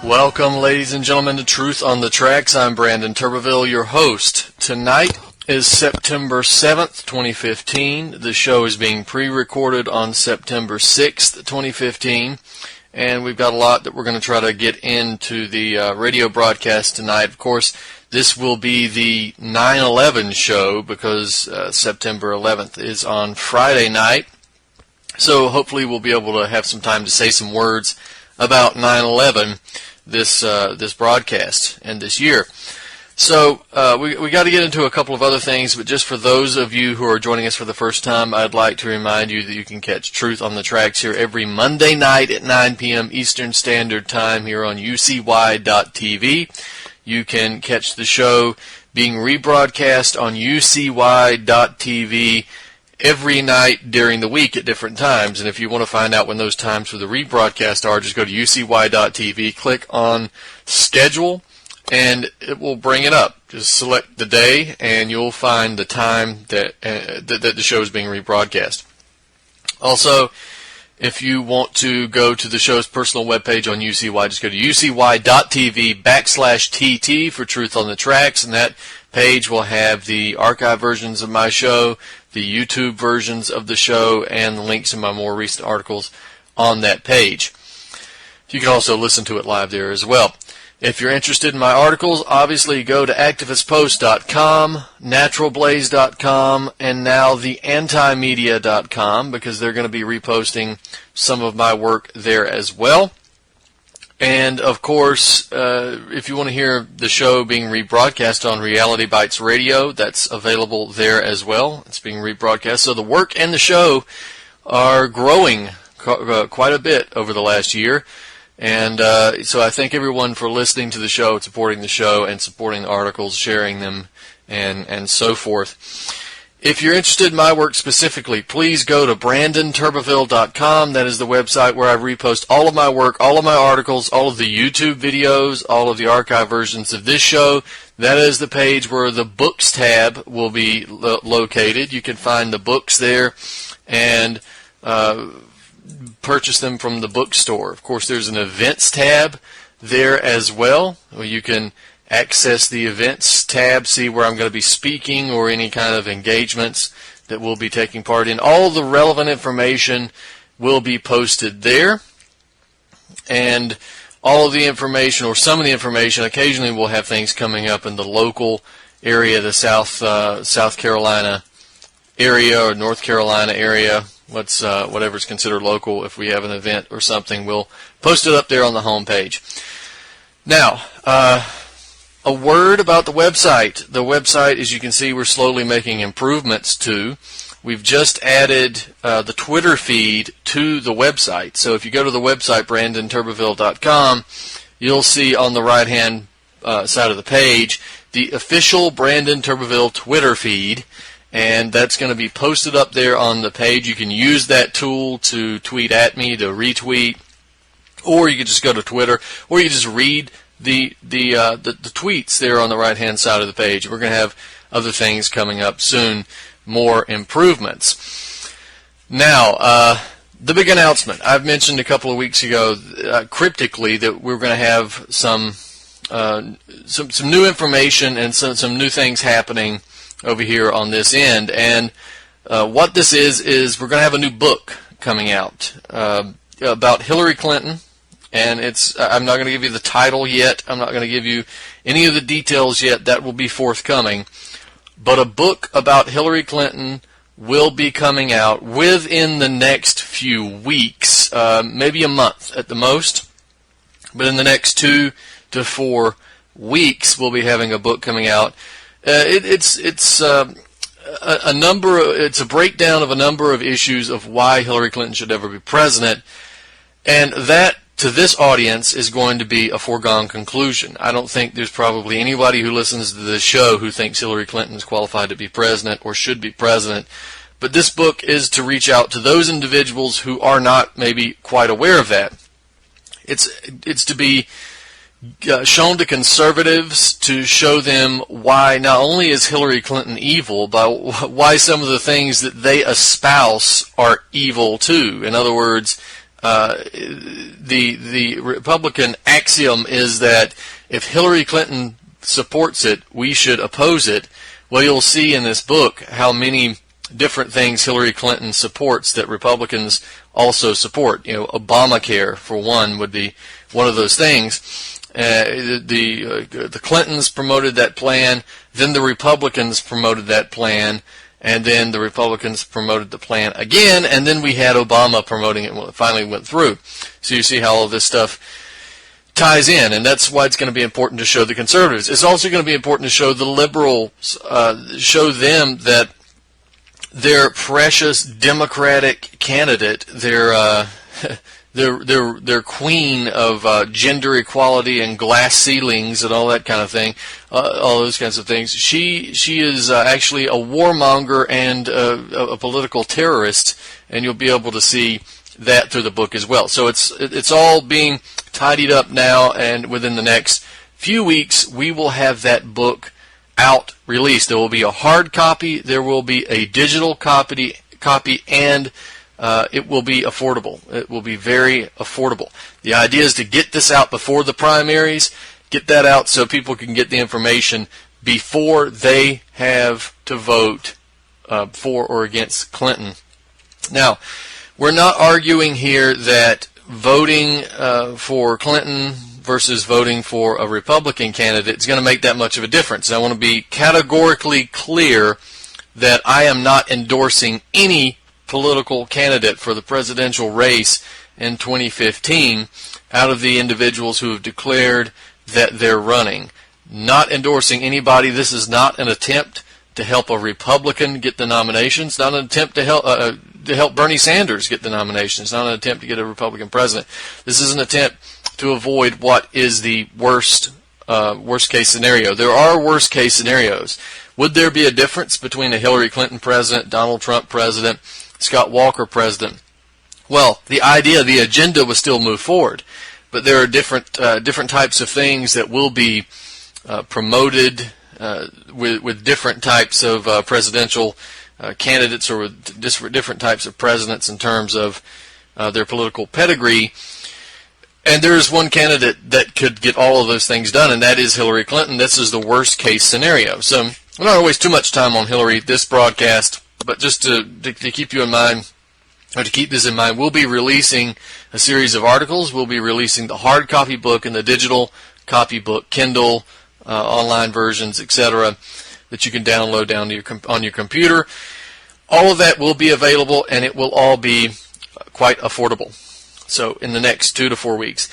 Welcome, ladies and gentlemen, to Truth on the Tracks. I'm Brandon Turbeville, your host. Tonight is September 7th, 2015. The show is being pre-recorded on September 6th, 2015. And we've got a lot that we're going to try to get into the radio broadcast tonight. Of course, this will be the 9/11 show because September 11th is on Friday night. So hopefully we'll be able to have some time to say some words about 9/11 this broadcast and this year. So we got to get into a couple of other things, but just for those of you who are joining us for the first time, I'd like to remind you that you can catch Truth on the Tracks here every Monday night at 9 p.m. Eastern Standard Time here on UCY.TV. You can catch the show being rebroadcast on UCY.TV every night during the week at different times. And if you want to find out when those times for the rebroadcast are, just go to UCY.TV, click on Schedule, and it will bring it up. Just select the day, and you'll find the time that the show is being rebroadcast. Also, if you want to go to the show's personal webpage on UCY, just go to UCY.TV/TT for Truth on the Tracks, and that page will have the archive versions of my show, the YouTube versions of the show, and the links to my more recent articles on that page. You can also listen to it live there as well. If you're interested in my articles, obviously go to activistpost.com, naturalblaze.com, and now theantimedia.com, because they're going to be reposting some of my work there as well. And, of course, if you want to hear the show being rebroadcast on Reality Bites Radio, that's available there as well. It's being rebroadcast. So the work and the show are growing quite a bit over the last year. And so I thank everyone for listening to the show, supporting the show, and supporting the articles, sharing them, and so forth. If you're interested in my work specifically, please go to BrandonTurbeville.com. That is the website where I repost all of my work, all of my articles, all of the YouTube videos, all of the archive versions of this show. That is the page where the Books tab will be located. You can find the books there and purchase them from the bookstore. Of course, there's an Events tab there as well, where you can access the Events tab, see where I'm going to be speaking or any kind of engagements that we'll be taking part in. All the relevant information will be posted there, and all of the information, or some of the information, occasionally we'll have things coming up in the local area, the South Carolina area or North Carolina area, whatever's considered local. If we have an event or something, we'll post it up there on the home page. Now, a word about the website. The website, as you can see, we're slowly making improvements to. We've just added the Twitter feed to the website. So if you go to the website, BrandonTurbeville.com, you'll see on the right-hand side of the page the official Brandon Turbeville Twitter feed, and that's going to be posted up there on the page. You can use that tool to tweet at me, to retweet, or you can just go to Twitter, or you can just read the tweets there on the right-hand side of the page. We're going to have other things coming up soon, more improvements. Now, the big announcement. I've mentioned a couple of weeks ago, cryptically, that we're going to have some new information and some new things happening over here on this end. And what this is we're going to have a new book coming out about Hillary Clinton. And I'm not going to give you the title yet. I'm not going to give you any of the details yet. That will be forthcoming. But a book about Hillary Clinton will be coming out within the next few weeks, maybe a month at the most. But in the next 2 to 4 weeks, we'll be having a book coming out. It's a breakdown of a number of issues of why Hillary Clinton should ever be president, and that, to this audience, is going to be a foregone conclusion. I don't think there's probably anybody who listens to this show who thinks Hillary Clinton is qualified to be president or should be president. But this book is to reach out to those individuals who are not maybe quite aware of that. It's to be shown to conservatives, to show them why not only is Hillary Clinton evil, but why some of the things that they espouse are evil too. In other words, the Republican axiom is that if Hillary Clinton supports it, we should oppose it. Well, you'll see in this book how many different things Hillary Clinton supports that Republicans also support. Obamacare, for one, would be one of those things. The Clintons promoted that plan, then the Republicans promoted that plan, and then the Republicans promoted the plan again, and then we had Obama promoting it when it finally went through. So you see how all of this stuff ties in, and that's why it's going to be important to show the conservatives. It's also going to be important to show the liberals, show them that their precious Democratic candidate, their queen of gender equality and glass ceilings and all that kind of thing, all those kinds of things. She is actually a warmonger and a political terrorist, and you'll be able to see that through the book as well. So it's all being tidied up now, and within the next few weeks we will have that book out, released. There will be a hard copy, there will be a digital copy, and it will be affordable. It will be very affordable. The idea is to get this out before the primaries, get that out so people can get the information before they have to vote for or against Clinton. Now, we're not arguing here that voting for Clinton versus voting for a Republican candidate is going to make that much of a difference. And I want to be categorically clear that I am not endorsing any political candidate for the presidential race in 2015 out of the individuals who have declared that they're running. Not endorsing anybody. This is not an attempt to help a Republican get the nominations, not an attempt to help Bernie Sanders get the nominations, not an attempt to get a Republican president. This is an attempt to avoid what is the worst case scenario. There are worst case scenarios. Would there be a difference between a Hillary Clinton president, Donald Trump president, Scott Walker president? Well, the idea, the agenda will still move forward, but there are different types of things that will be promoted with different types of presidential candidates, or with different types of presidents in terms of their political pedigree. And there is one candidate that could get all of those things done, and that is Hillary Clinton. This is the worst case scenario. So I'm not going to waste too much time on Hillary this broadcast, but just to keep you in mind, or to keep this in mind, we'll be releasing a series of articles. We'll be releasing the hard copy book and the digital copy book, Kindle, online versions, etc., that you can download down to on your computer. All of that will be available, and it will all be quite affordable. So in the next 2 to 4 weeks.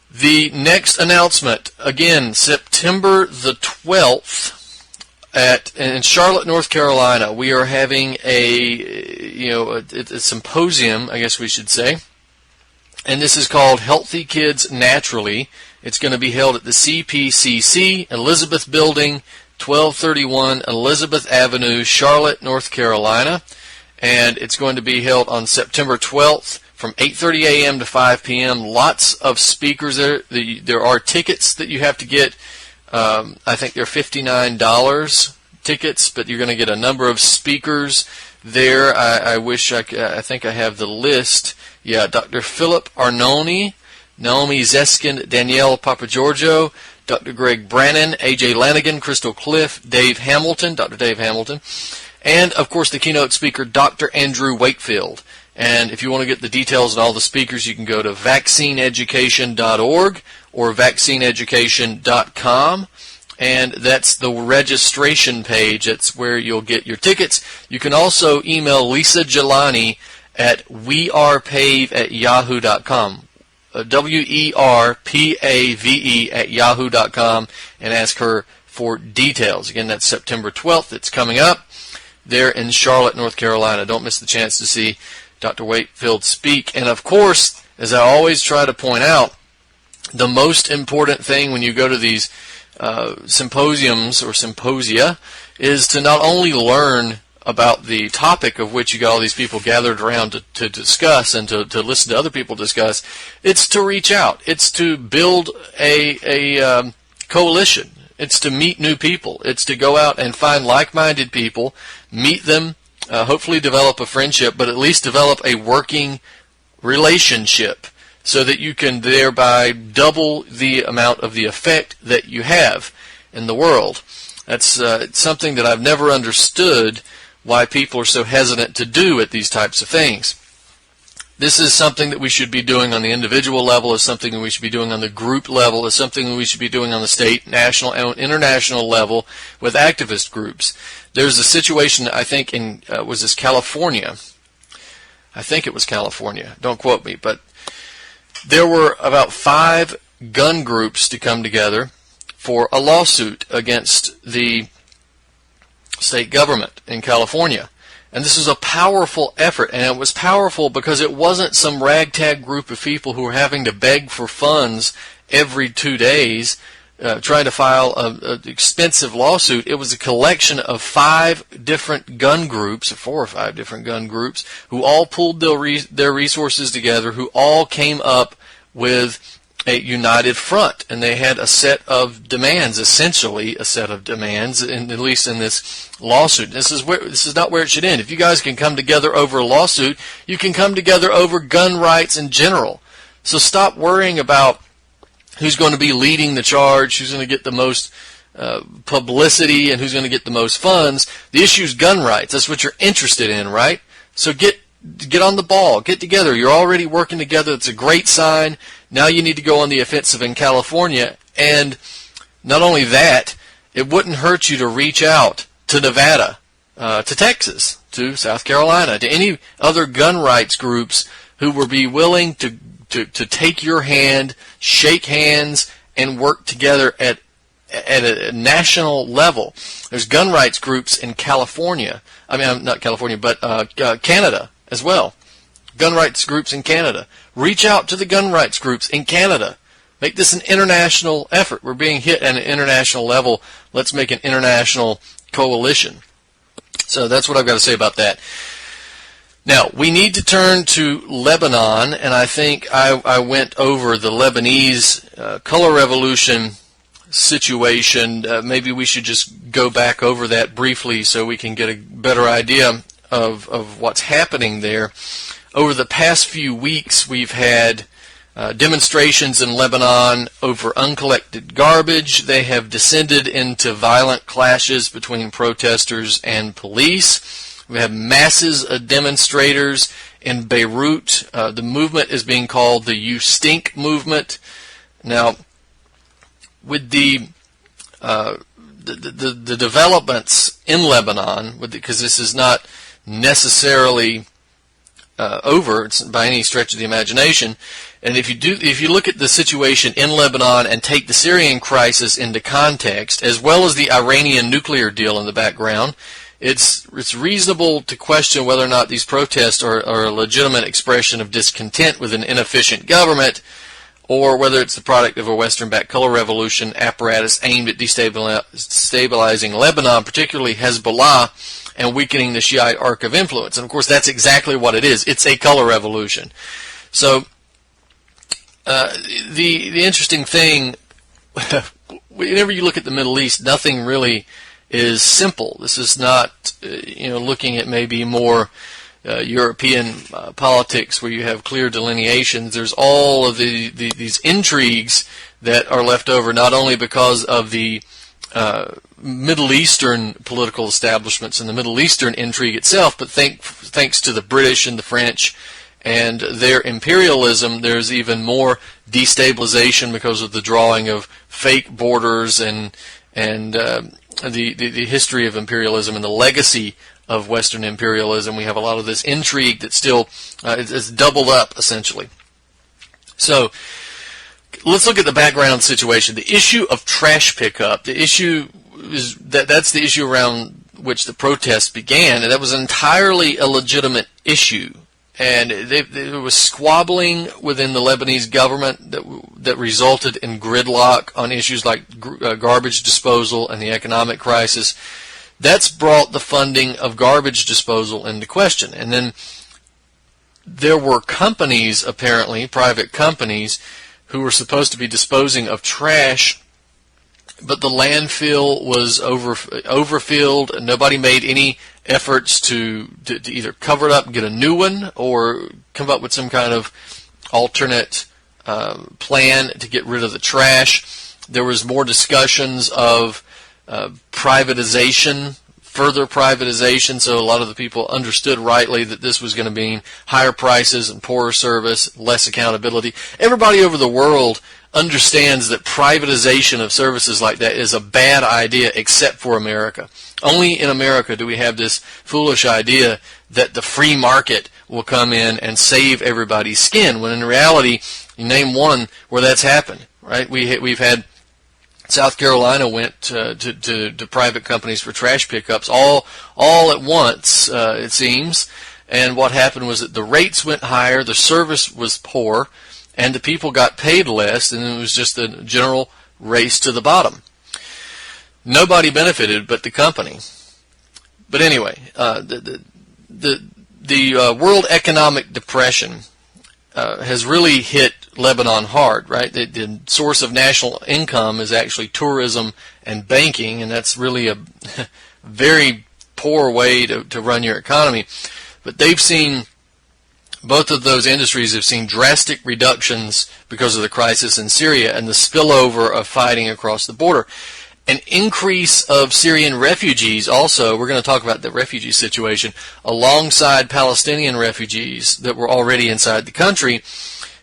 The next announcement, again, September the 12th in Charlotte, North Carolina. We are having a symposium, I guess we should say, and this is called Healthy Kids Naturally. It's going to be held at the CPCC Elizabeth Building, 1231 Elizabeth Avenue, Charlotte, North Carolina, and it's going to be held on September 12th from 8:30 a.m. to 5 p.m. Lots of speakers there. There are tickets that you have to get. I think they're $59 tickets, but you're going to get a number of speakers there. I think I have the list. Yeah, Dr. Philip Arnone, Naomi Zeskin, Danielle Papagiorgio, Dr. Greg Brannon, A.J. Lanigan, Crystal Cliff, Dave Hamilton, Dr. Dave Hamilton, and, of course, the keynote speaker, Dr. Andrew Wakefield. And if you want to get the details on all the speakers, you can go to vaccineeducation.org or vaccineeducation.com, and that's the registration page. That's where you'll get your tickets. You can also email Lisa Jelani at wearepave@yahoo.com. WERPAVE@yahoo.com, and ask her for details. Again, that's September 12th. It's coming up there in Charlotte, North Carolina. Don't miss the chance to see Dr. Wakefield speak. And of course, as I always try to point out, the most important thing when you go to these symposiums or symposia is to not only learn about the topic of which you got all these people gathered around to discuss and to listen to other people discuss. It's to reach out. It's to build a coalition. It's to meet new people. It's to go out and find like-minded people, meet them, hopefully develop a friendship, but at least develop a working relationship, so that you can thereby double the amount of the effect that you have in the world. That's something that I've never understood, why people are so hesitant to do at these types of things. This is something that we should be doing on the individual level, is something that we should be doing on the group level, is something that we should be doing on the state, national, and international level with activist groups. There's a situation, I think, in, was this California? I think it was California. Don't quote me, but there were about 5 gun groups to come together for a lawsuit against the state government in California. And this was a powerful effort, and it was powerful because it wasn't some ragtag group of people who were having to beg for funds every 2 days trying to file an expensive lawsuit. It was a collection of 5 different gun groups, 4 or 5 different gun groups, who all pulled their resources together, who all came up with a united front, and they had a set of demands, essentially a set of demands, at least in this lawsuit. This is not where it should end. If you guys can come together over a lawsuit, you can come together over gun rights in general. So stop worrying about who's going to be leading the charge, who's going to get the most publicity, and who's going to get the most funds. The issue is gun rights. That's what you're interested in, right? So get on the ball. Get together. You're already working together. It's a great sign. Now you need to go on the offensive in California. And not only that, it wouldn't hurt you to reach out to Nevada, to Texas, to South Carolina, to any other gun rights groups who would be willing to take your hand, shake hands, and work together at a national level. There's gun rights groups in California. I mean, not California, but Canada as well. Gun rights groups in Canada. Reach out to the gun rights groups in Canada. Make this an international effort. We're being hit at an international level. Let's make an international coalition. So that's what I've got to say about that. Now, we need to turn to Lebanon, and I think I went over the Lebanese color revolution situation. Maybe we should just go back over that briefly so we can get a better idea of what's happening there. Over the past few weeks, we've had demonstrations in Lebanon over uncollected garbage. They have descended into violent clashes between protesters and police. We have masses of demonstrators in Beirut. The movement is being called the You Stink movement. Now, with the developments in Lebanon, because this is not necessarily over by any stretch of the imagination, and if you look at the situation in Lebanon and take the Syrian crisis into context, as well as the Iranian nuclear deal in the background, it's reasonable to question whether or not these protests are a legitimate expression of discontent with an inefficient government, or whether it's the product of a Western-backed color revolution apparatus aimed at destabilizing Lebanon, particularly Hezbollah, and weakening the Shiite arc of influence. And of course, that's exactly what it is. It's a color revolution. So the interesting thing, whenever you look at the Middle East, nothing really is simple. This is not, looking at maybe more European politics where you have clear delineations. There's all of these intrigues that are left over, not only because of the Middle Eastern political establishments and the Middle Eastern intrigue itself, but thanks to the British and the French and their imperialism, there's even more destabilization because of the drawing of fake borders and the history of imperialism and the legacy of Western imperialism. We have a lot of this intrigue that still is doubled up, essentially. So let's look at the background situation. The issue of trash pickup, the issue is that's the issue around which the protests began, and that was entirely a legitimate issue. And there was squabbling within the Lebanese government that resulted in gridlock on issues like garbage disposal and the economic crisis. That's brought the funding of garbage disposal into question. And then there were companies, apparently, private companies, who were supposed to be disposing of trash but the landfill was overfilled, and nobody made any efforts to either cover it up and get a new one or come up with some kind of alternate plan to get rid of the trash. There was more discussions of privatization, further privatization, so a lot of the people understood rightly that this was going to mean higher prices and poorer service, less accountability. Everybody over the world understands that privatization of services like that is a bad idea, except for America. Only in America do we have this foolish idea that the free market will come in and save everybody's skin, when in reality, you name one where that's happened, right? We've had South Carolina went to private companies for trash pickups all at once, it seems. And what happened was that the rates went higher, the service was poor, and the people got paid less, and it was just a general race to the bottom. Nobody benefited but the company. But anyway, the World Economic Depression has really hit Lebanon hard, right? The source of national income is actually tourism and banking, and that's really a very poor way to run your economy. But they've seen, both of those industries have seen drastic reductions because of the crisis in Syria and the spillover of fighting across the border. An increase of Syrian refugees also, we're going to talk about the refugee situation, alongside Palestinian refugees that were already inside the country,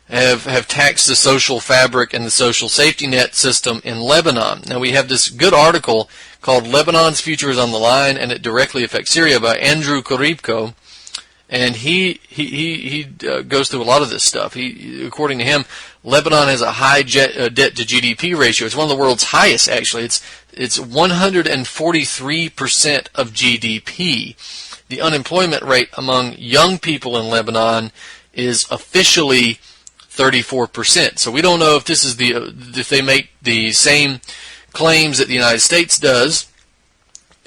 have taxed the social fabric and the social safety net system in Lebanon. Now we have this good article called Lebanon's Future is on the Line, and it directly affects Syria, by Andrew Koribko. And he goes through a lot of this stuff. According to him, Lebanon has a high debt to GDP ratio. It's one of the world's highest, actually. It's 143% of GDP. The unemployment rate among young people in Lebanon is officially 34%. So we don't know if this is if they make the same claims that the United States does,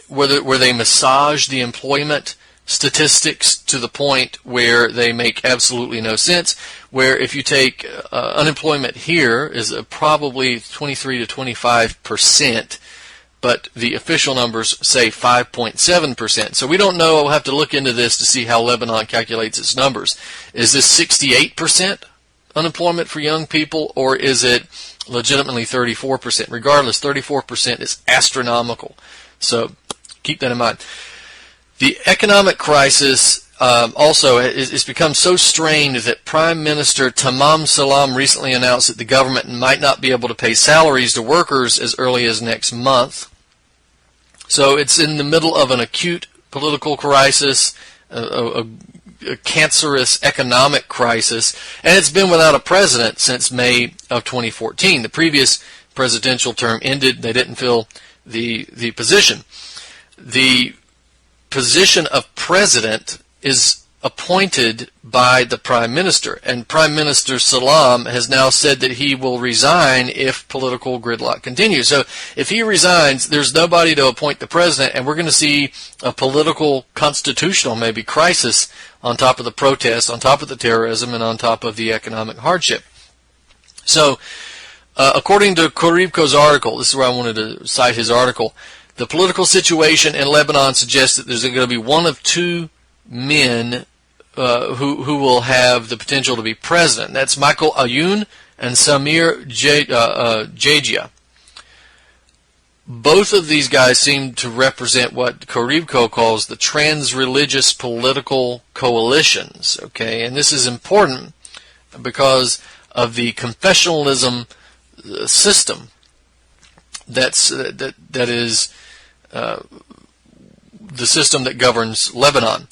where they massage the employment statistics to the point where they make absolutely no sense, where if you take unemployment here is probably 23 to 25%, but the official numbers say 5.7%. So we don't know. We'll have to look into this to see how Lebanon calculates its numbers. Is this 68% unemployment for young people, or is it legitimately 34%? Regardless, 34% is astronomical. So keep that in mind. The economic crisis also has become so strained that Prime Minister Tamam Salam recently announced that the government might not be able to pay salaries to workers as early as next month. So it's in the middle of an acute political crisis, a cancerous economic crisis, and it's been without a president since May of 2014. The previous presidential term ended. They didn't fill the position. The position of president is appointed by the Prime Minister, and Prime Minister Salam has now said that he will resign if political gridlock continues. So if he resigns, there's nobody to appoint the president, and we're going to see a political, constitutional maybe crisis on top of the protests, on top of the terrorism, and on top of the economic hardship. So according to Koribko's article, this is where I wanted to cite his article, the political situation in Lebanon suggests that there's going to be one of two men who will have the potential to be president. That's Michael Ayoun and Samir Jajia. Both of these guys seem to represent what Koribko calls the trans-religious political coalitions. Okay, and this is important because of the confessionalism system that is the system that governs Lebanon.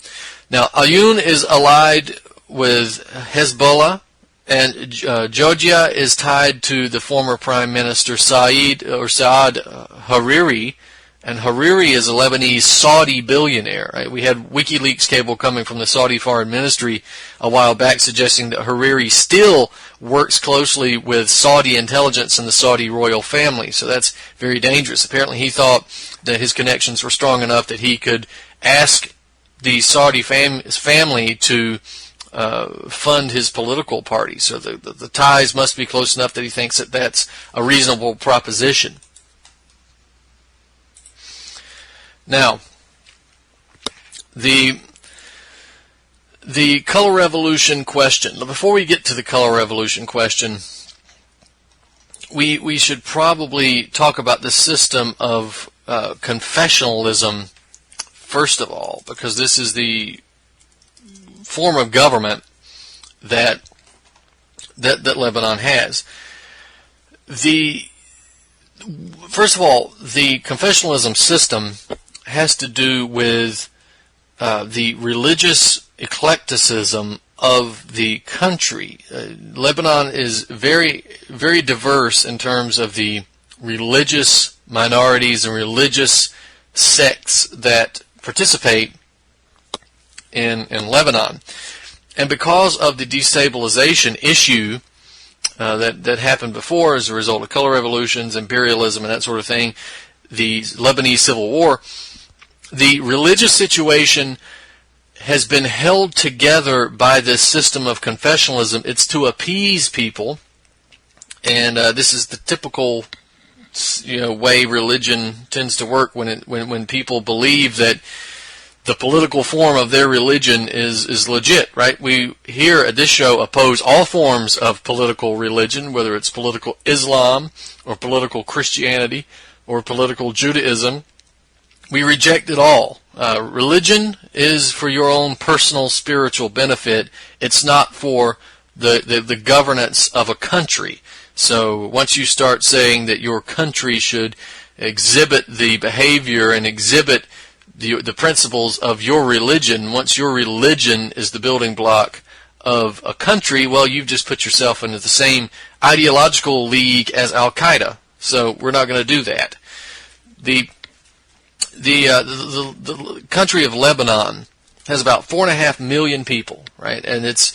Now, Ayoun is allied with Hezbollah, and Georgia is tied to the former Prime Minister Saad Hariri, and Hariri is a Lebanese Saudi billionaire. Right? We had WikiLeaks cable coming from the Saudi Foreign Ministry a while back suggesting that Hariri still works closely with Saudi intelligence and the Saudi royal family, so that's very dangerous. Apparently he thought that his connections were strong enough that he could ask the Saudi family to fund his political party. So the ties must be close enough that he thinks that that's a reasonable proposition. Now, the color revolution question. Before we get to the color revolution question, we should probably talk about the system of confessionalism first of all, because this is the form of government that Lebanon has. First of all, the confessionalism system has to do with the religious eclecticism of the country. Lebanon is very, very diverse in terms of the religious minorities and religious sects that participate in Lebanon. And because of the destabilization issue that happened before as a result of color revolutions, imperialism, and that sort of thing, the Lebanese Civil War, the religious situation has been held together by this system of confessionalism. It's to appease people, and this is the typical way religion tends to work when people believe that the political form of their religion is legit, right? We here at this show oppose all forms of political religion, whether it's political Islam or political Christianity or political Judaism. We reject it all. Religion is for your own personal spiritual benefit. It's not for the governance of a country. So once you start saying that your country should exhibit the behavior and exhibit the principles of your religion, once your religion is the building block of a country, well, you've just put yourself into the same ideological league as Al-Qaeda. So we're not going to do that. The country of Lebanon has about 4.5 million people, right? And it's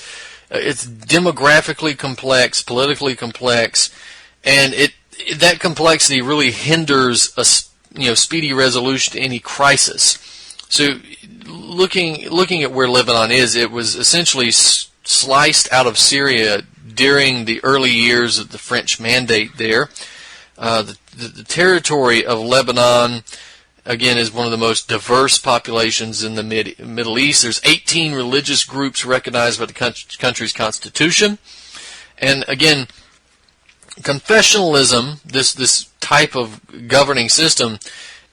demographically complex, politically complex, and that complexity really hinders a speedy resolution to any crisis. So looking at where Lebanon is, it was essentially sliced out of Syria during the early years of the French mandate there. The territory of Lebanon, again, is one of the most diverse populations in the Middle East. There's 18 religious groups recognized by the country's constitution. And again, confessionalism, this type of governing system,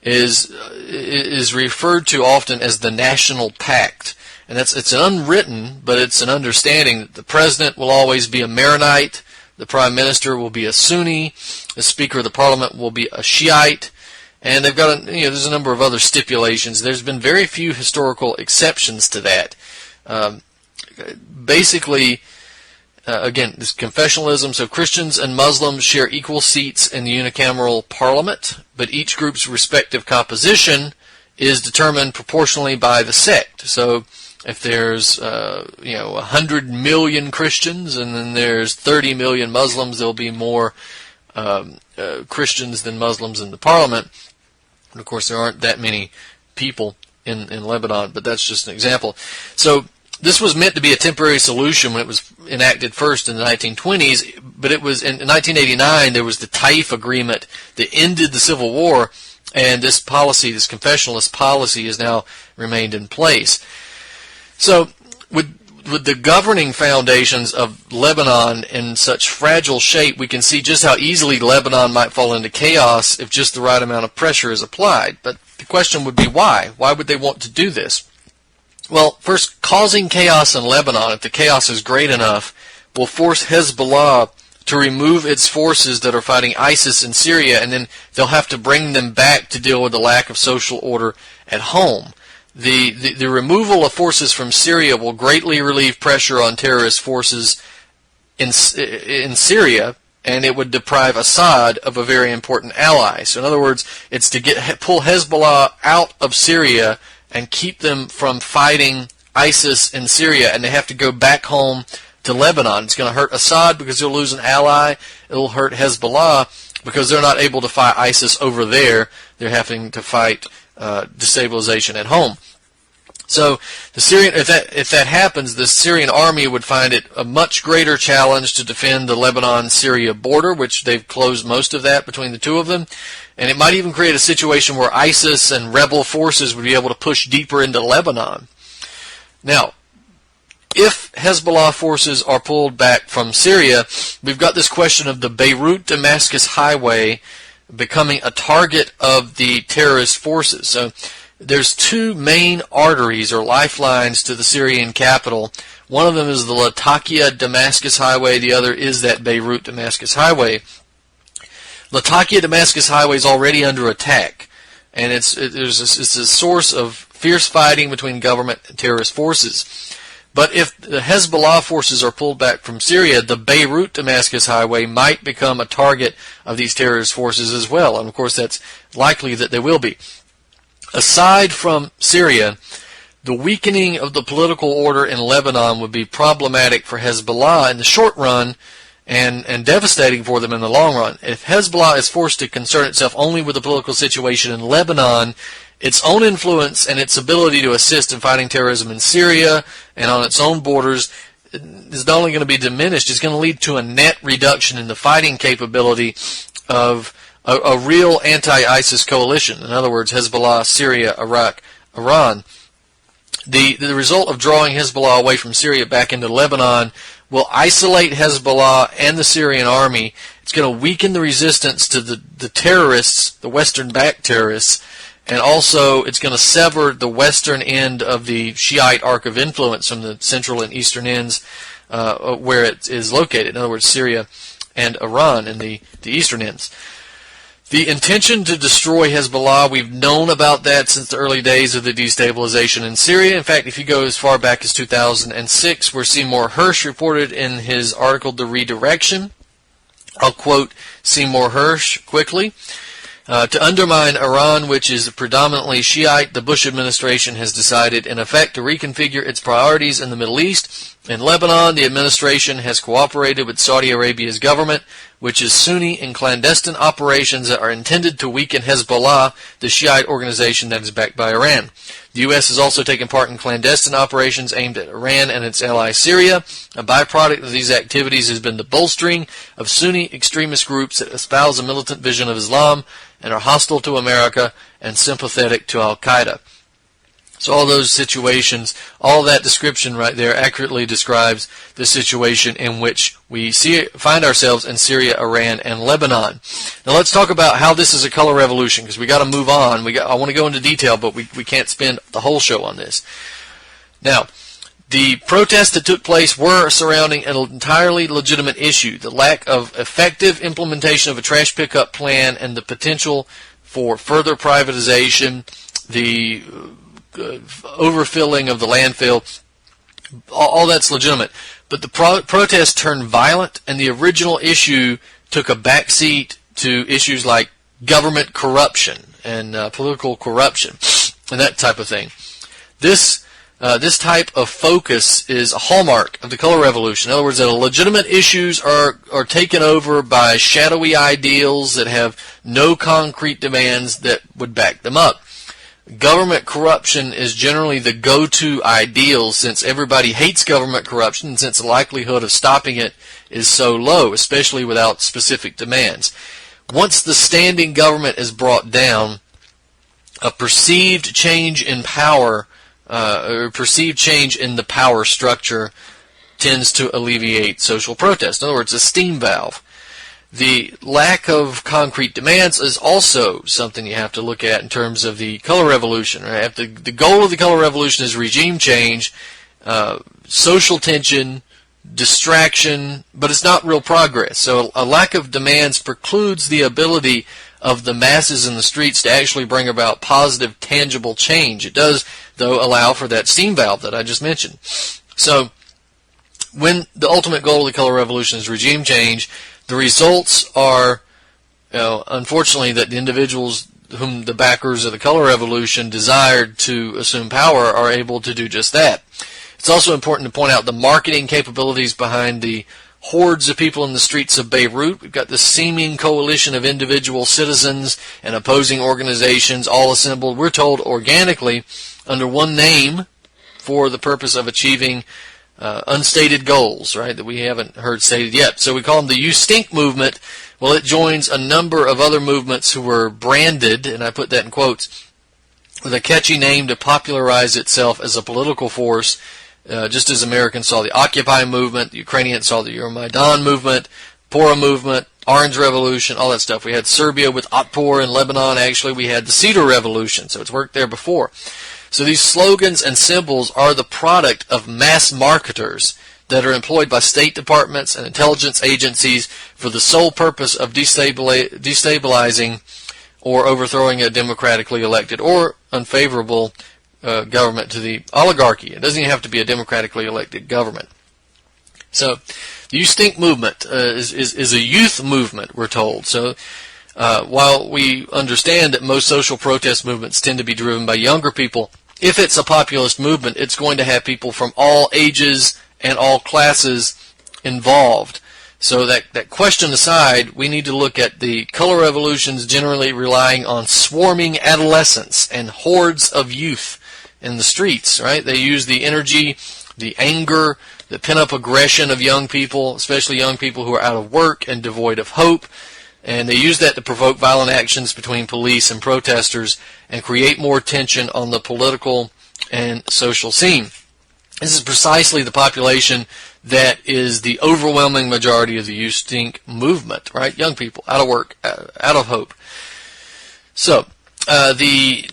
is referred to often as the national pact. And it's an unwritten, but it's an understanding that the president will always be a Maronite, the prime minister will be a Sunni, the speaker of the parliament will be a Shiite, and they've got there's a number of other stipulations. There's been very few historical exceptions to that. Basically, again, this confessionalism, so Christians and Muslims share equal seats in the unicameral parliament, but each group's respective composition is determined proportionally by the sect. So if there's 100 million Christians and then there's 30 million Muslims, there'll be more Christians than Muslims in the parliament. And of course, there aren't that many people in Lebanon, but that's just an example. So this was meant to be a temporary solution when it was enacted first in the 1920s, but it was in 1989 there was the Taif Agreement that ended the Civil War, and this policy, this confessionalist policy, has now remained in place. So with the governing foundations of Lebanon in such fragile shape, we can see just how easily Lebanon might fall into chaos if just the right amount of pressure is applied. But the question would be why? Why would they want to do this? Well, first, causing chaos in Lebanon, if the chaos is great enough, will force Hezbollah to remove its forces that are fighting ISIS in Syria, and then they'll have to bring them back to deal with the lack of social order at home. The removal of forces from Syria will greatly relieve pressure on terrorist forces in Syria, and it would deprive Assad of a very important ally. So in other words, it's to pull Hezbollah out of Syria and keep them from fighting ISIS in Syria, and they have to go back home to Lebanon. It's going to hurt Assad because they'll lose an ally. It'll hurt Hezbollah because they're not able to fight ISIS over there. They're having to fight destabilization at home. So if that happens, the Syrian army would find it a much greater challenge to defend the Lebanon-Syria border, which they've closed most of that between the two of them. And it might even create a situation where ISIS and rebel forces would be able to push deeper into Lebanon. Now, if Hezbollah forces are pulled back from Syria, we've got this question of the Beirut-Damascus highway becoming a target of the terrorist forces. So there's two main arteries or lifelines to the Syrian capital. One of them is the Latakia-Damascus highway. The other is that Beirut-Damascus highway. Latakia-Damascus highway is already under attack, and it's a source of fierce fighting between government and terrorist forces. But if the Hezbollah forces are pulled back from Syria, the Beirut-Damascus highway might become a target of these terrorist forces as well. And of course, that's likely that they will be. Aside from Syria, the weakening of the political order in Lebanon would be problematic for Hezbollah in the short run and devastating for them in the long run. If Hezbollah is forced to concern itself only with the political situation in Lebanon, its own influence and its ability to assist in fighting terrorism in Syria and on its own borders is not only going to be diminished, it's going to lead to a net reduction in the fighting capability of a real anti-ISIS coalition. In other words, Hezbollah, Syria, Iraq, Iran. The result of drawing Hezbollah away from Syria back into Lebanon will isolate Hezbollah and the Syrian army. It's going to weaken the resistance to the terrorists, the Western-backed terrorists, and also it's going to sever the western end of the Shiite arc of influence from the central and eastern ends where it is located. In other words, Syria and Iran in the eastern ends. The intention to destroy Hezbollah, we've known about that since the early days of the destabilization in Syria. In fact, if you go as far back as 2006, where Seymour Hersh reported in his article, The Redirection, I'll quote Seymour Hersh quickly. To undermine Iran, which is predominantly Shiite, the Bush administration has decided, in effect, to reconfigure its priorities in the Middle East. In Lebanon, the administration has cooperated with Saudi Arabia's government, which is Sunni, in clandestine operations that are intended to weaken Hezbollah, the Shiite organization that is backed by Iran. The U.S. has also taken part in clandestine operations aimed at Iran and its ally Syria. A byproduct of these activities has been the bolstering of Sunni extremist groups that espouse a militant vision of Islam and are hostile to America and sympathetic to Al-Qaeda. So all those situations, all that description right there accurately describes the situation in which we find ourselves in Syria, Iran, and Lebanon. Now let's talk about how this is a color revolution, because we got to move on. I want to go into detail, but we can't spend the whole show on this. Now, the protests that took place were surrounding an entirely legitimate issue, the lack of effective implementation of a trash pickup plan and the potential for further privatization, the overfilling of the landfill. All that's legitimate. But the protests turned violent, and the original issue took a backseat to issues like government corruption and political corruption and that type of thing. This type of focus is a hallmark of the color revolution. In other words, that legitimate issues are taken over by shadowy ideals that have no concrete demands that would back them up. Government corruption is generally the go-to ideal, since everybody hates government corruption, since the likelihood of stopping it is so low, especially without specific demands. Once the standing government is brought down, a perceived change in power, or perceived change in the power structure tends to alleviate social protest. In other words, a steam valve. The lack of concrete demands is also something you have to look at in terms of the color revolution. Right? The goal of the color revolution is regime change, social tension, distraction, but it's not real progress. So a lack of demands precludes the ability of the masses in the streets to actually bring about positive, tangible change. It does, though, allow for that steam valve that I just mentioned. So when the ultimate goal of the color revolution is regime change, the results are, unfortunately, that the individuals whom the backers of the color revolution desired to assume power are able to do just that. It's also important to point out the marketing capabilities behind the hordes of people in the streets of Beirut. We've got this seeming coalition of individual citizens and opposing organizations all assembled, we're told, organically under one name, for the purpose of achieving unstated goals, right, that we haven't heard stated yet. So we call them the You Stink movement. Well, it joins a number of other movements who were branded, and I put that in quotes, with a catchy name to popularize itself as a political force, just as Americans saw the Occupy movement, the Ukrainians saw the Euromaidan movement, Pora movement, Orange Revolution, all that stuff. We had Serbia with Otpor, in Lebanon, actually, we had the Cedar Revolution, so it's worked there before. So these slogans and symbols are the product of mass marketers that are employed by state departments and intelligence agencies for the sole purpose of destabilizing or overthrowing a democratically elected or unfavorable government to the oligarchy. It doesn't even have to be a democratically elected government. So the You Stink movement is a youth movement, we're told. So while we understand that most social protest movements tend to be driven by younger people, if it's a populist movement, it's going to have people from all ages and all classes involved. So that question aside, we need to look at the color revolutions generally relying on swarming adolescents and hordes of youth in the streets, right? They use the energy, the anger, the pent-up aggression of young people, especially young people who are out of work and devoid of hope. And they use that to provoke violent actions between police and protesters and create more tension on the political and social scene. This is precisely the population that is the overwhelming majority of the You Stink movement, right? Young people, out of work, out of hope. So, the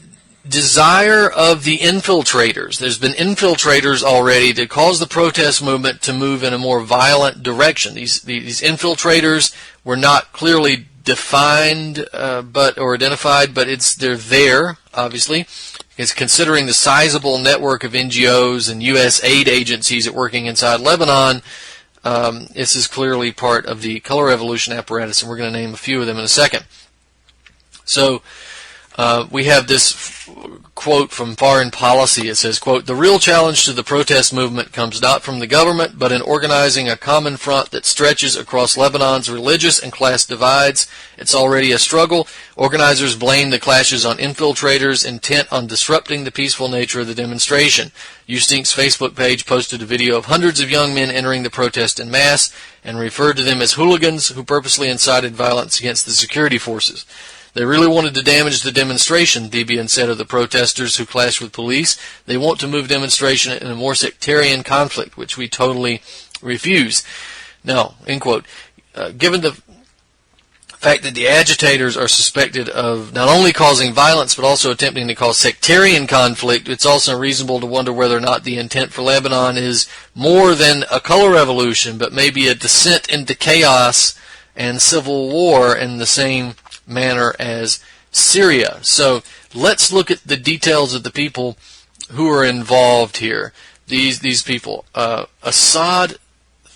desire of the infiltrators. There's been infiltrators already to cause the protest movement to move in a more violent direction. These infiltrators were not clearly defined or identified, but they're there, obviously. Because considering the sizable network of NGOs and U.S. aid agencies that working inside Lebanon, this is clearly part of the color revolution apparatus, and we're going to name a few of them in a second. So we have this quote from Foreign Policy. It says, quote, "The real challenge to the protest movement comes not from the government, but in organizing a common front that stretches across Lebanon's religious and class divides. It's already a struggle. Organizers blame the clashes on infiltrators intent on disrupting the peaceful nature of the demonstration. You Stink's Facebook page posted a video of hundreds of young men entering the protest en masse and referred to them as hooligans who purposely incited violence against the security forces. They really wanted to damage the demonstration," Debian said of the protesters who clashed with police. "They want to move demonstration in a more sectarian conflict, which we totally refuse." Now, end quote. Given the fact that the agitators are suspected of not only causing violence but also attempting to cause sectarian conflict, it's also reasonable to wonder whether or not the intent for Lebanon is more than a color revolution, but maybe a descent into chaos and civil war in the same manner as Syria. So let's look at the details of the people who are involved here. These people, Assad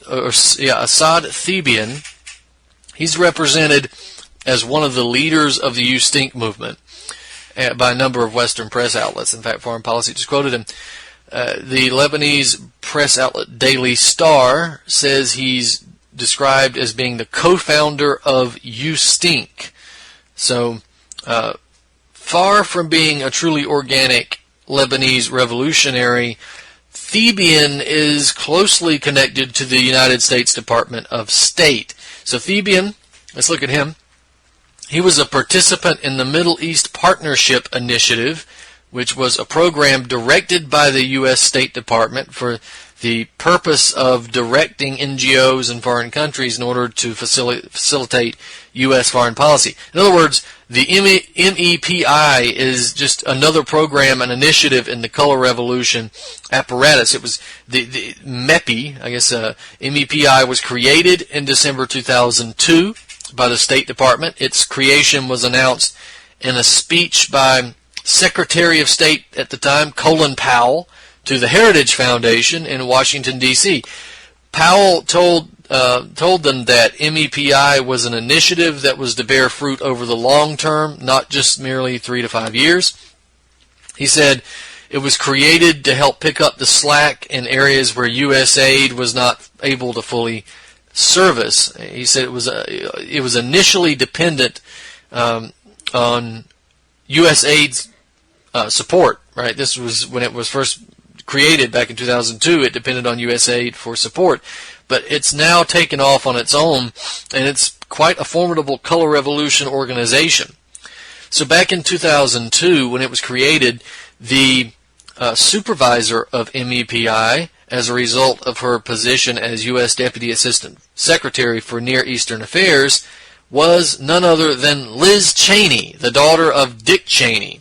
Thebian, he's represented as one of the leaders of the You Stink movement by a number of Western press outlets. In fact, Foreign Policy just quoted him. The Lebanese press outlet Daily Star says he's described as being the co-founder of You Stink. So, far from being a truly organic Lebanese revolutionary, Thebian is closely connected to the United States Department of State. So Thebian, let's look at him. He was a participant in the Middle East Partnership Initiative, which was a program directed by the U.S. State Department for the purpose of directing NGOs in foreign countries in order to facilitate U.S. foreign policy. In other words, the MEPI is just another program, an initiative in the color revolution apparatus. It was the MEPI, I guess MEPI was created in December 2002 by the State Department. Its creation was announced in a speech by Secretary of State at the time, Colin Powell, to the Heritage Foundation in Washington, D.C. Powell told them that MEPI was an initiative that was to bear fruit over the long term, not just merely 3 to 5 years. He said it was created to help pick up the slack in areas where U.S. aid was not able to fully service. He said it was initially dependent on U.S. aid's support. Right, this was when it was first created back in 2002, it depended on U.S. aid for support. But it's now taken off on its own, and it's quite a formidable color revolution organization. So back in 2002, when it was created, the supervisor of MEPI, as a result of her position as U.S. Deputy Assistant Secretary for Near Eastern Affairs, was none other than Liz Cheney, the daughter of Dick Cheney.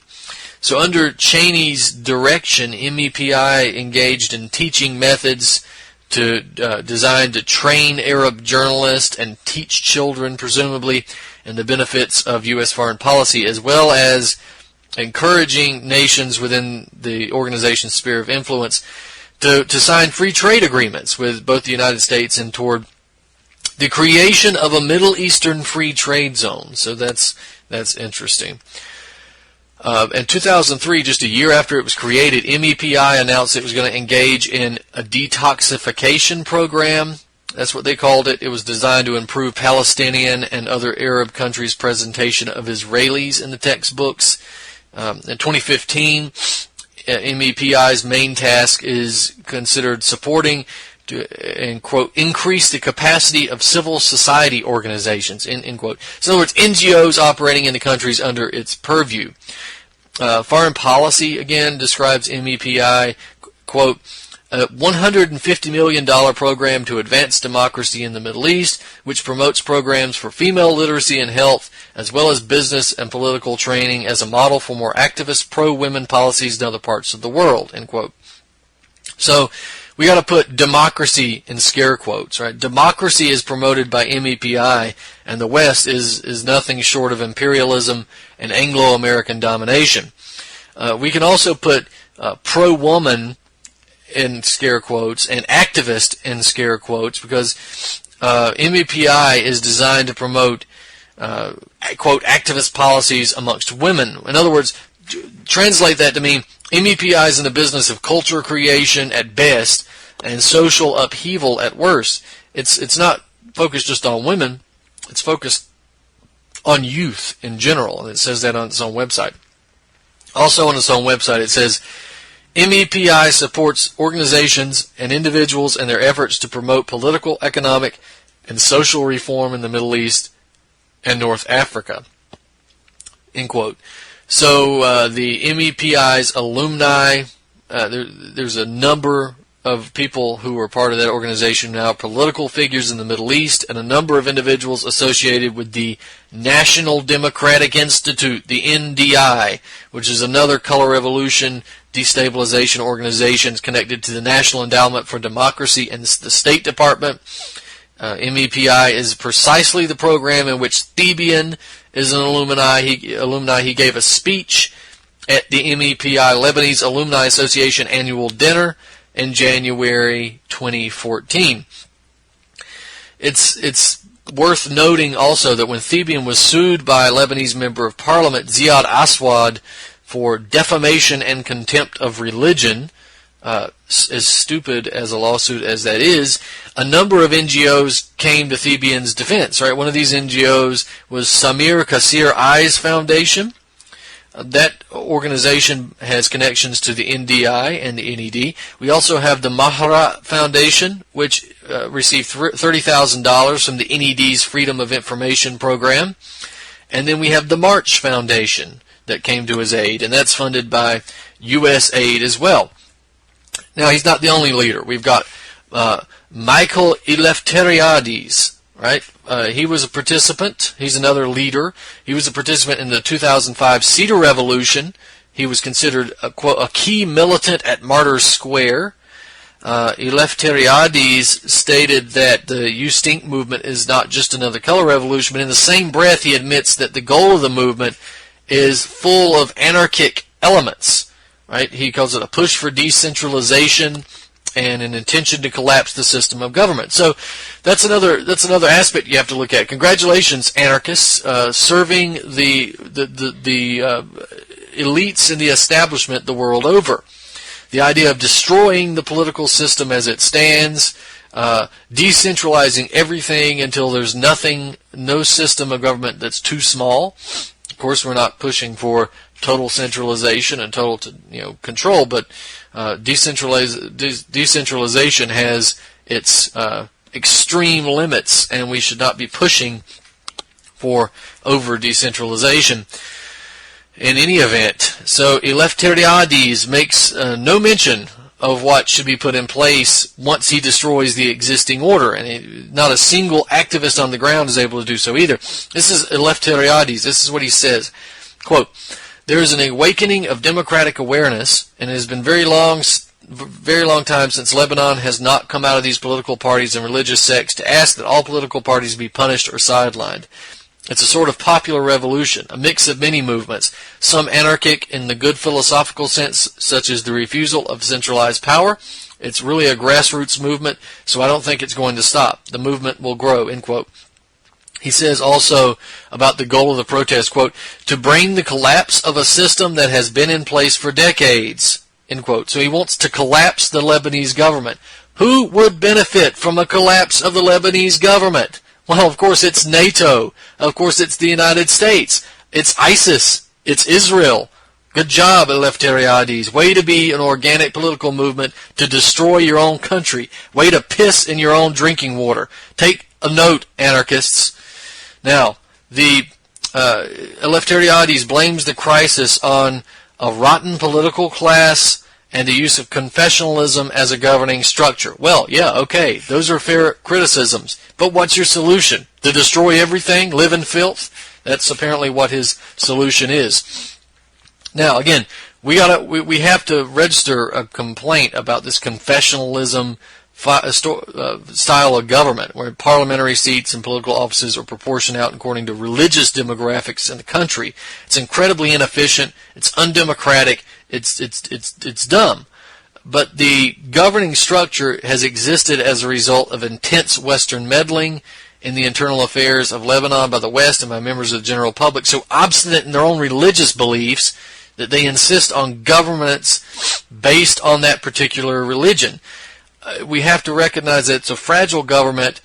So under Cheney's direction, MEPI engaged in teaching methods designed to train Arab journalists and teach children, presumably, in the benefits of U.S. foreign policy, as well as encouraging nations within the organization's sphere of influence to sign free trade agreements with both the United States and toward the creation of a Middle Eastern free trade zone. So that's interesting. In 2003, just a year after it was created, MEPI announced it was going to engage in a detoxification program. That's what they called it. It was designed to improve Palestinian and other Arab countries' presentation of Israelis in the textbooks. In 2015, MEPI's main task is considered supporting to, and quote, increase the capacity of civil society organizations, end quote. So in other words, NGOs operating in the countries under its purview. Foreign policy, again, describes MEPI, quote, a $150 million program to advance democracy in the Middle East, which promotes programs for female literacy and health, as well as business and political training as a model for more activist pro-women policies in other parts of the world, end quote. So we got to put democracy in scare quotes, right? Democracy is promoted by MEPI, and the West is nothing short of imperialism and Anglo-American domination. We can also put pro-woman in scare quotes and activist in scare quotes, because MEPI is designed to promote quote activist policies amongst women. In other words, translate that to mean MEPI is in the business of culture creation at best and social upheaval at worst. It's not focused just on women, it's focused on youth in general, and it says that on its own website. Also on its own website it says MEPI supports organizations and individuals in their efforts to promote political, economic, and social reform in the Middle East and North Africa. End quote. So the MEPI's alumni, there's a number of people who are part of that organization now, political figures in the Middle East, and a number of individuals associated with the National Democratic Institute, the NDI, which is another color revolution destabilization organization connected to the National Endowment for Democracy and the State Department. MEPI is precisely the program in which Thebian is an alumni. He gave a speech at the MEPI Lebanese Alumni Association annual dinner in January 2014. It's worth noting also that when Thebian was sued by a Lebanese member of parliament, Ziad Aswad, for defamation and contempt of religion, as stupid as a lawsuit as that is, a number of NGOs came to Thebian's defense. Right, one of these NGOs was Samir Kassir Eyes Foundation. That organization has connections to the NDI and the NED. We also have the Mahra Foundation, which received $30,000 from the NED's Freedom of Information program. And then we have the March Foundation that came to his aid, and that's funded by U.S. aid as well. Now, he's not the only leader. We've got Michael Eleftheriades, right? He was a participant. He's another leader. He was a participant in the 2005 Cedar Revolution. He was considered a key militant at Martyrs Square. Eleftheriades stated that the You Stink movement is not just another color revolution, but in the same breath he admits that the goal of the movement is full of anarchic elements. Right? He calls it a push for decentralization and an intention to collapse the system of government. So that's another aspect you have to look at. Congratulations, anarchists, serving the elites in the establishment the world over. The idea of destroying the political system as it stands, decentralizing everything until there's no system of government that's too small. Of course, we're not pushing for total centralization and total control, but decentralization has its extreme limits, and we should not be pushing for over decentralization in any event. So Eleftheriades makes no mention of what should be put in place once he destroys the existing order, and not a single activist on the ground is able to do so either. This is Eleftheriades. This is what he says, quote, "There is an awakening of democratic awareness, and it has been very long time since Lebanon has not come out of these political parties and religious sects to ask that all political parties be punished or sidelined. It's a sort of popular revolution, a mix of many movements, some anarchic in the good philosophical sense, such as the refusal of centralized power. It's really a grassroots movement, so I don't think it's going to stop. The movement will grow," end quote. He says also about the goal of the protest, quote, "to bring the collapse of a system that has been in place for decades," end quote. So he wants to collapse the Lebanese government. Who would benefit from a collapse of the Lebanese government? Well, of course, it's NATO. Of course, it's the United States. It's ISIS. It's Israel. Good job, Eleftheriades. Way to be an organic political movement to destroy your own country. Way to piss in your own drinking water. Take a note, anarchists. Now, the Eleftheriades blames the crisis on a rotten political class and the use of confessionalism as a governing structure. Well, yeah, okay, those are fair criticisms. But what's your solution? To destroy everything? Live in filth? That's apparently what his solution is. Now, again, we have to register a complaint about this confessionalism style of government, where parliamentary seats and political offices are proportioned out according to religious demographics in the country. It's incredibly inefficient. It's undemocratic. It's dumb. But the governing structure has existed as a result of intense Western meddling in the internal affairs of Lebanon by the West and by members of the general public, so obstinate in their own religious beliefs that they insist on governments based on that particular religion. We have to recognize that it's a fragile government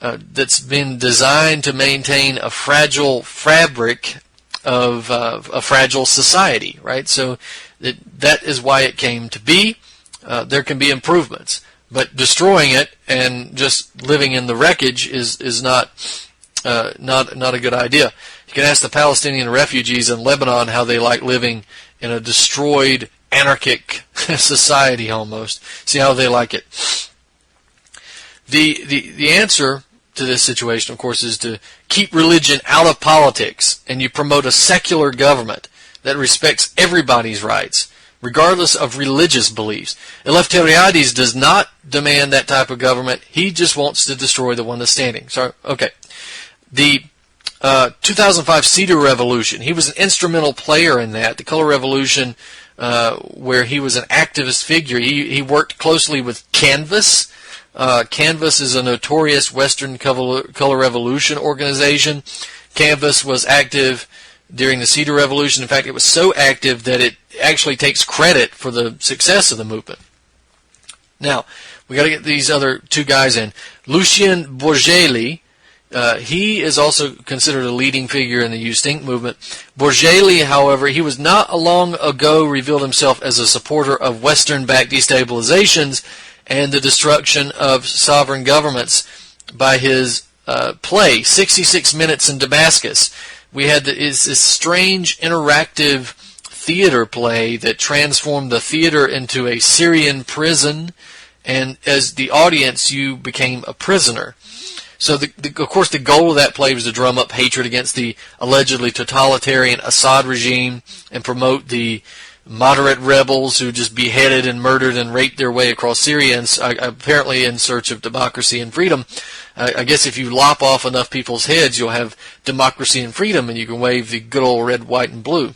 that's been designed to maintain a fragile fabric of a fragile society, right? So that is why it came to be. There can be improvements, but destroying it and just living in the wreckage is not a good idea. You can ask the Palestinian refugees in Lebanon how they like living in a destroyed, anarchic society almost. See how they like it. The answer to this situation, of course, is to keep religion out of politics, and you promote a secular government that respects everybody's rights, regardless of religious beliefs. Eleftheriades does not demand that type of government. He just wants to destroy the one that's standing. So, okay. The 2005 Cedar Revolution, he was an instrumental player in that. The Color Revolution, where he was an activist figure. He worked closely with Canvas. Canvas is a notorious Western Color Revolution organization. Canvas was active during the Cedar Revolution. In fact, it was so active that it actually takes credit for the success of the movement. Now, we got to get these other two guys in. Lucien Bourgeli, he is also considered a leading figure in the Ustink movement. Bourgeli, however, he was not long ago revealed himself as a supporter of Western-backed destabilizations and the destruction of sovereign governments by his play, 66 Minutes in Damascus. We had this strange interactive theater play that transformed the theater into a Syrian prison, and as the audience, you became a prisoner. So, of course, the goal of that play was to drum up hatred against the allegedly totalitarian Assad regime and promote the moderate rebels who just beheaded and murdered and raped their way across Syria, and apparently in search of democracy and freedom. I guess if you lop off enough people's heads, you'll have democracy and freedom, and you can wave the good old red, white, and blue.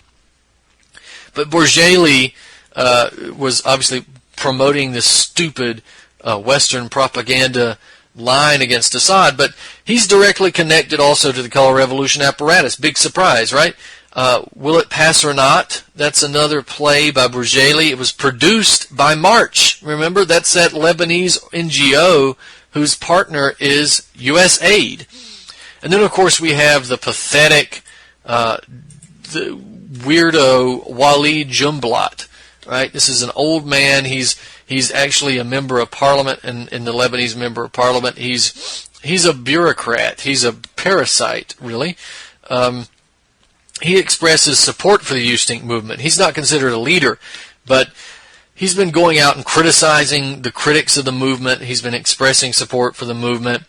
But Bourgeli was obviously promoting this stupid Western propaganda line against Assad, but he's directly connected also to the Color Revolution apparatus. Big surprise, right? Will It Pass or Not? That's another play by Bourgeli. It was produced by March. Remember, that's that Lebanese NGO whose partner is U.S. Aid. And then, of course, we have the pathetic the weirdo Walid Jumblat. Right? This is an old man. He's actually a member of parliament in the Lebanese member of parliament. He's a bureaucrat. He's a parasite, really. He expresses support for the U-Stink movement. He's not considered a leader, but he's been going out and criticizing the critics of the movement. He's been expressing support for the movement.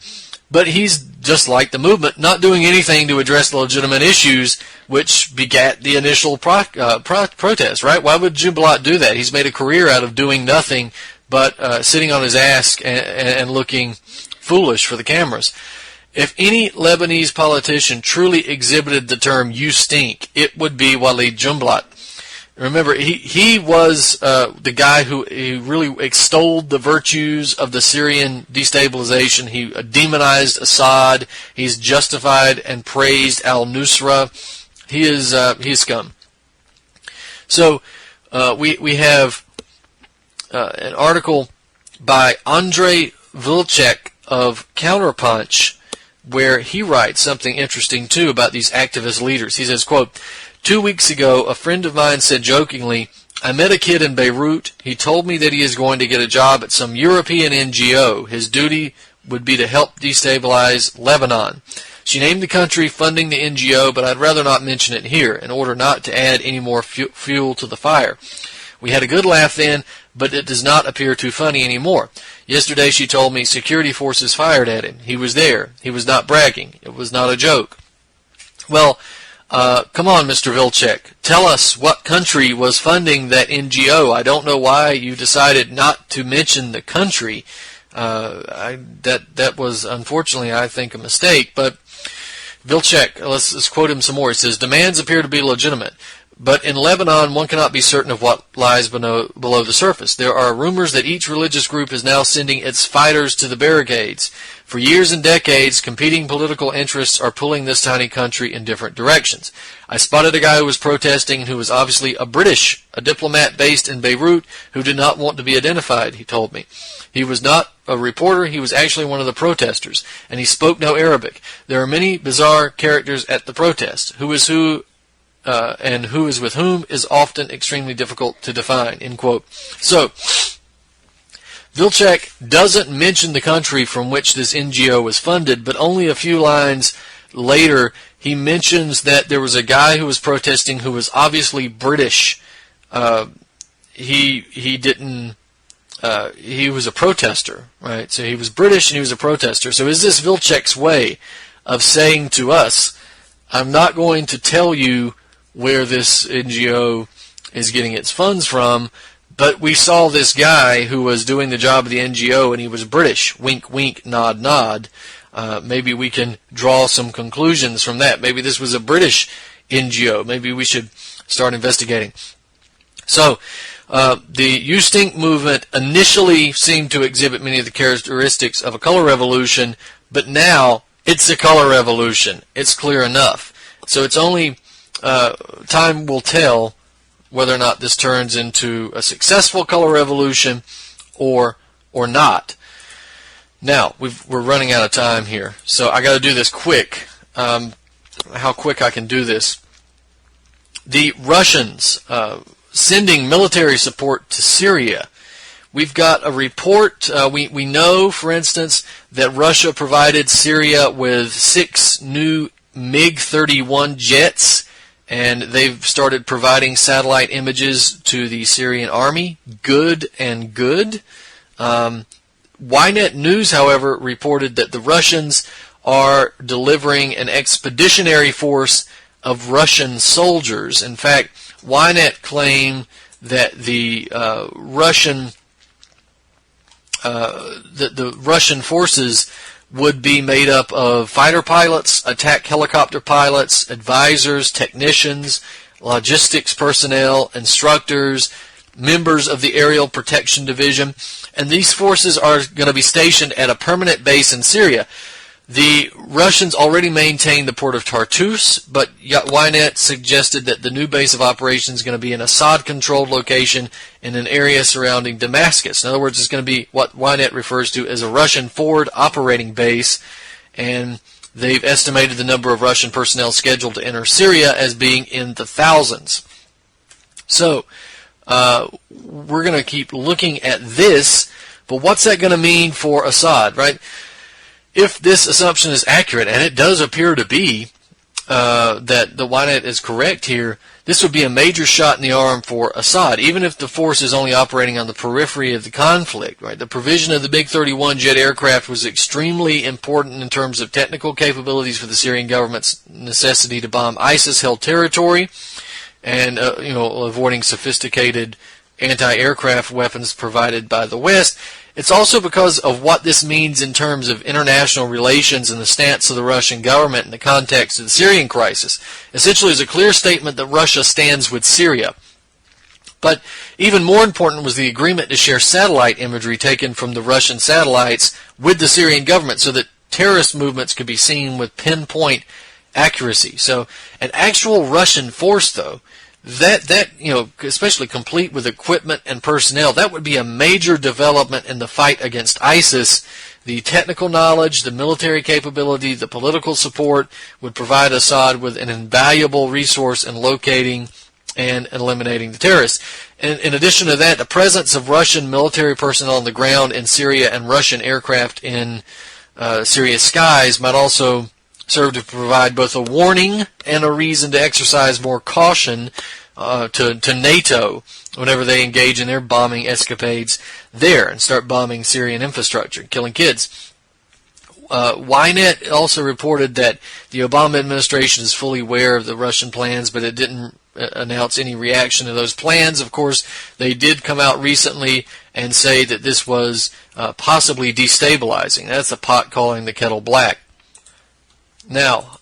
But he's just like the movement, not doing anything to address the legitimate issues which begat the initial protest, right? Why would Jumblat do that? He's made a career out of doing nothing but sitting on his ass and looking foolish for the cameras. If any Lebanese politician truly exhibited the term "you stink," it would be Walid Jumblat. Remember, he was the guy who really extolled the virtues of the Syrian destabilization. He demonized Assad. He's justified and praised al-Nusra. He is scum. So we have an article by Andrei Vilcek of Counterpunch, where he writes something interesting too about these activist leaders. He says, quote, 2 weeks ago, a friend of mine said jokingly, I met a kid in Beirut. He told me that he is going to get a job at some European NGO. His duty would be to help destabilize Lebanon. She named the country funding the NGO, but I'd rather not mention it here in order not to add any more fuel to the fire. We had a good laugh then, but it does not appear too funny anymore. Yesterday she told me security forces fired at him. He was there. He was not bragging. It was not a joke. Well, come on, Mr. Vilcek. Tell us what country was funding that NGO. I don't know why you decided not to mention the country. That was, unfortunately, I think, a mistake. But Vilcek, let's quote him some more. He says, demands appear to be legitimate. But in Lebanon, one cannot be certain of what lies below the surface. There are rumors that each religious group is now sending its fighters to the barricades. For years and decades, competing political interests are pulling this tiny country in different directions. I spotted a guy who was protesting and who was obviously a diplomat based in Beirut who did not want to be identified, he told me. He was not a reporter, he was actually one of the protesters, and he spoke no Arabic. There are many bizarre characters at the protest. Who is who and who is with whom is often extremely difficult to define, end quote. So, Vilcek doesn't mention the country from which this NGO was funded, but only a few lines later he mentions that there was a guy who was protesting who was obviously British. He was a protester, right? So he was British and he was a protester. So is this Vilcek's way of saying to us, I'm not going to tell you where this NGO is getting its funds from, but we saw this guy who was doing the job of the NGO and he was British. Wink, wink, nod, nod. Maybe we can draw some conclusions from that. Maybe this was a British NGO. Maybe we should start investigating. So, the You Stink movement initially seemed to exhibit many of the characteristics of a color revolution, but now it's a color revolution. It's clear enough. So it's only time will tell whether or not this turns into a successful color revolution or not. Now, we're running out of time here, so I got to do this quick. How quick I can do this. The Russians sending military support to Syria. We've got a report. We know, for instance, that Russia provided Syria with 6 new MiG-31 jets, and they've started providing satellite images to the Syrian army. Good and good. Ynet News, however, reported that the Russians are delivering an expeditionary force of Russian soldiers. In fact, Ynet claimed that the Russian forces would be made up of fighter pilots, attack helicopter pilots, advisors, technicians, logistics personnel, instructors, members of the Aerial Protection Division, and these forces are going to be stationed at a permanent base in Syria. The Russians already maintain the port of Tartus, but Ynet suggested that the new base of operations is going to be an Assad-controlled location in an area surrounding Damascus. In other words, it's going to be what Ynet refers to as a Russian forward operating base, and they've estimated the number of Russian personnel scheduled to enter Syria as being in the thousands. So we're going to keep looking at this, but what's that going to mean for Assad, right? If this assumption is accurate, and it does appear to be, that the Ynet is correct here, this would be a major shot in the arm for Assad, even if the force is only operating on the periphery of the conflict, right? The provision of the MiG-31 jet aircraft was extremely important in terms of technical capabilities for the Syrian government's necessity to bomb ISIS-held territory and, avoiding sophisticated anti-aircraft weapons provided by the West. It's also because of what this means in terms of international relations and the stance of the Russian government in the context of the Syrian crisis. Essentially, it's a clear statement that Russia stands with Syria. But even more important was the agreement to share satellite imagery taken from the Russian satellites with the Syrian government so that terrorist movements could be seen with pinpoint accuracy. So an actual Russian force, though, that especially complete with equipment and personnel, that would be a major development in the fight against ISIS. The technical knowledge, the military capability, the political support would provide Assad with an invaluable resource in locating and eliminating the terrorists. And in addition to that, the presence of Russian military personnel on the ground in Syria and Russian aircraft in Syria's skies might also serve to provide both a warning and a reason to exercise more caution to NATO whenever they engage in their bombing escapades there and start bombing Syrian infrastructure and killing kids. Ynet also reported that the Obama administration is fully aware of the Russian plans, but it didn't announce any reaction to those plans. Of course, they did come out recently and say that this was possibly destabilizing. That's the pot calling the kettle black. Now,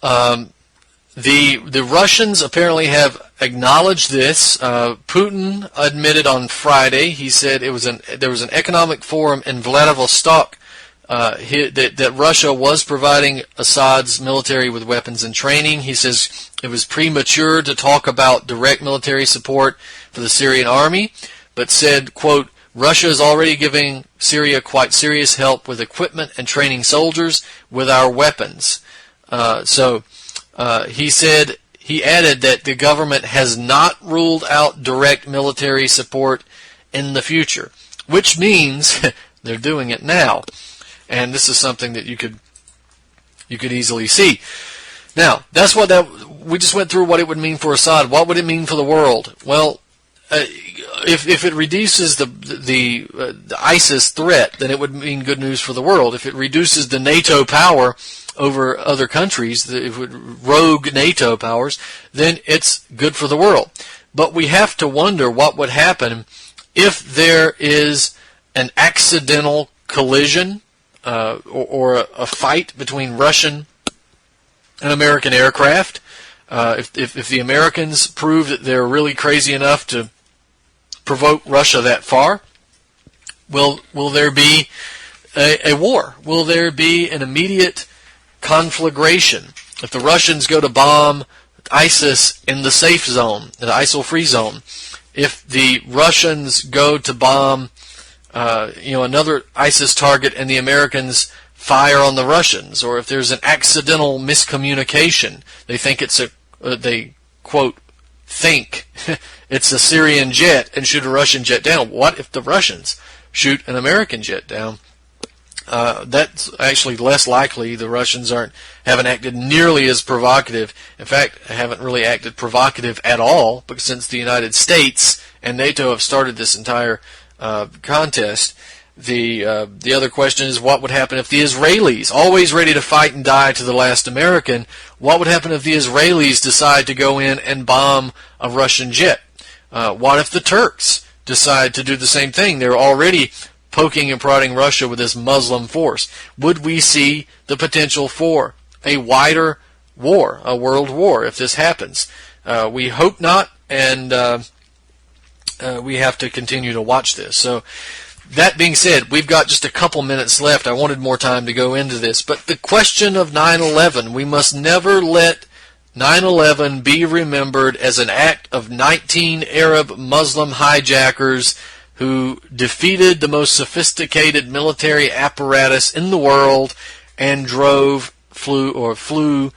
the Russians apparently have acknowledged this. Putin admitted on Friday. He said there was an economic forum in Vladivostok that Russia was providing Assad's military with weapons and training. He says it was premature to talk about direct military support for the Syrian army, but said, quote, Russia is already giving Syria quite serious help with equipment and training soldiers with our weapons. He added that the government has not ruled out direct military support in the future, which means they're doing it now. And this is something that you could easily see. Now, we just went through what it would mean for Assad. What would it mean for the world? Well, if it reduces the ISIS threat, then it would mean good news for the world. If it reduces the NATO power over other countries, rogue NATO powers, then it's good for the world. But we have to wonder what would happen if there is an accidental collision or a fight between Russian and American aircraft. If the Americans prove that they're really crazy enough to provoke Russia that far, will there be a war? Will there be an immediate conflagration? If the Russians go to bomb ISIS in the safe zone, the ISIL-free zone, if the Russians go to bomb another ISIS target and the Americans fire on the Russians, or if there's an accidental miscommunication, they think they quote think it's a Syrian jet and shoot a Russian jet down. What if the Russians shoot an American jet down? That's actually less likely. The Russians haven't acted nearly as provocative. In fact, haven't really acted provocative at all, but since the United States and NATO have started this entire contest. The other question is, what would happen if the Israelis, always ready to fight and die to the last American, what would happen if the Israelis decide to go in and bomb a Russian jet? What if the Turks decide to do the same thing? They're already poking and prodding Russia with this Muslim force. Would we see the potential for a wider war, a world war, if this happens? We hope not, and we have to continue to watch this. So, that being said, we've got just a couple minutes left. I wanted more time to go into this. But the question of 9/11, we must never let 9/11 be remembered as an act of 19 Arab Muslim hijackers who defeated the most sophisticated military apparatus in the world and drove flew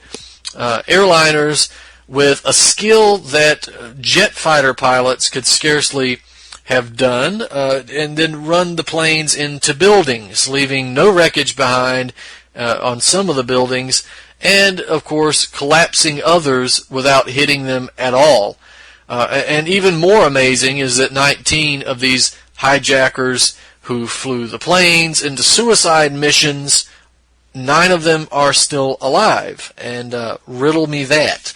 airliners with a skill that jet fighter pilots could scarcely have done, and then run the planes into buildings, leaving no wreckage behind on some of the buildings, and of course collapsing others without hitting them at all. And even more amazing is that 19 of these hijackers who flew the planes into suicide missions, 9 of them are still alive, and riddle me that.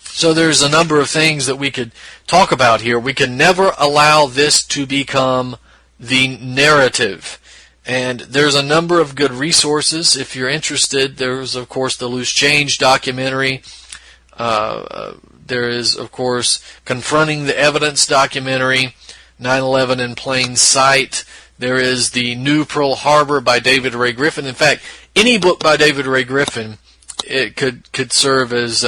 So there's a number of things that we could talk about here. We can never allow this to become the narrative. And there's a number of good resources if you're interested. There's, of course, the Loose Change documentary. There is, of course, Confronting the Evidence documentary, 9/11 in Plain Sight. There is the New Pearl Harbor by David Ray Griffin. In fact, any book by David Ray Griffin, it could serve as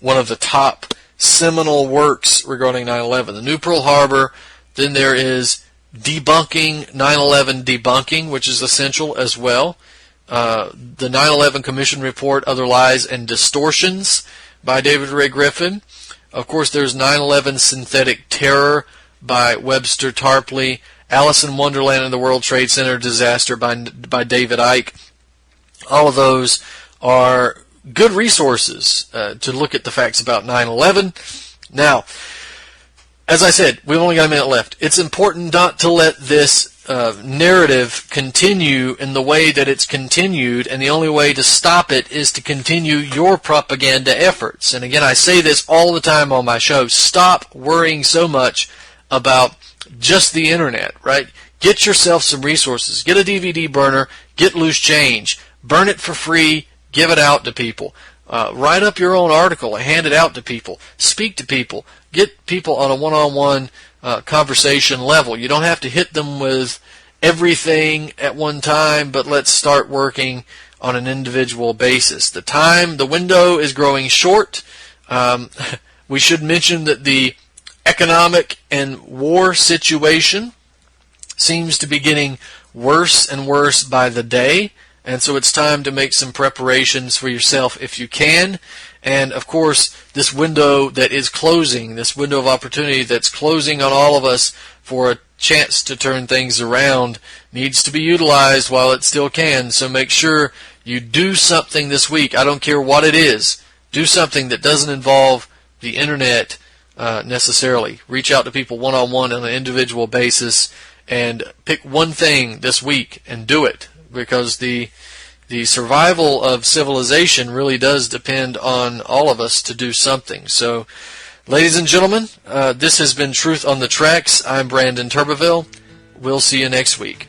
one of the top seminal works regarding 9/11. The New Pearl Harbor. Then there is Debunking 9/11 Debunking, which is essential as well. The 9/11 Commission Report, Other Lies and Distortions by David Ray Griffin. Of course, there's 9/11 Synthetic Terror by Webster Tarpley. Alice in Wonderland and the World Trade Center Disaster by David Icke. All of those are good resources to look at the facts about 9/11. Now, as I said, we've only got a minute left. It's important not to let this narrative continue in the way that it's continued, and the only way to stop it is to continue your propaganda efforts. And again, I say this all the time on my show. Stop worrying so much about just the internet, right? Get yourself some resources. Get a DVD burner. Get Loose Change. Burn it for free. Give it out to people. Write up your own article and hand it out to people. Speak to people. Get people on a one-on-one conversation level. You don't have to hit them with everything at one time, but let's start working on an individual basis. The window is growing short. We should mention that the economic and war situation seems to be getting worse and worse by the day. And so it's time to make some preparations for yourself if you can. And of course, this window that is closing, this window of opportunity that's closing on all of us for a chance to turn things around, needs to be utilized while it still can. So make sure you do something this week. I don't care what it is. Do something that doesn't involve the internet necessarily. Reach out to people one-on-one on an individual basis and pick one thing this week and do it, because the survival of civilization really does depend on all of us to do something. So, ladies and gentlemen, this has been Truth on the Tracks. I'm Brandon Turbeville. We'll see you next week.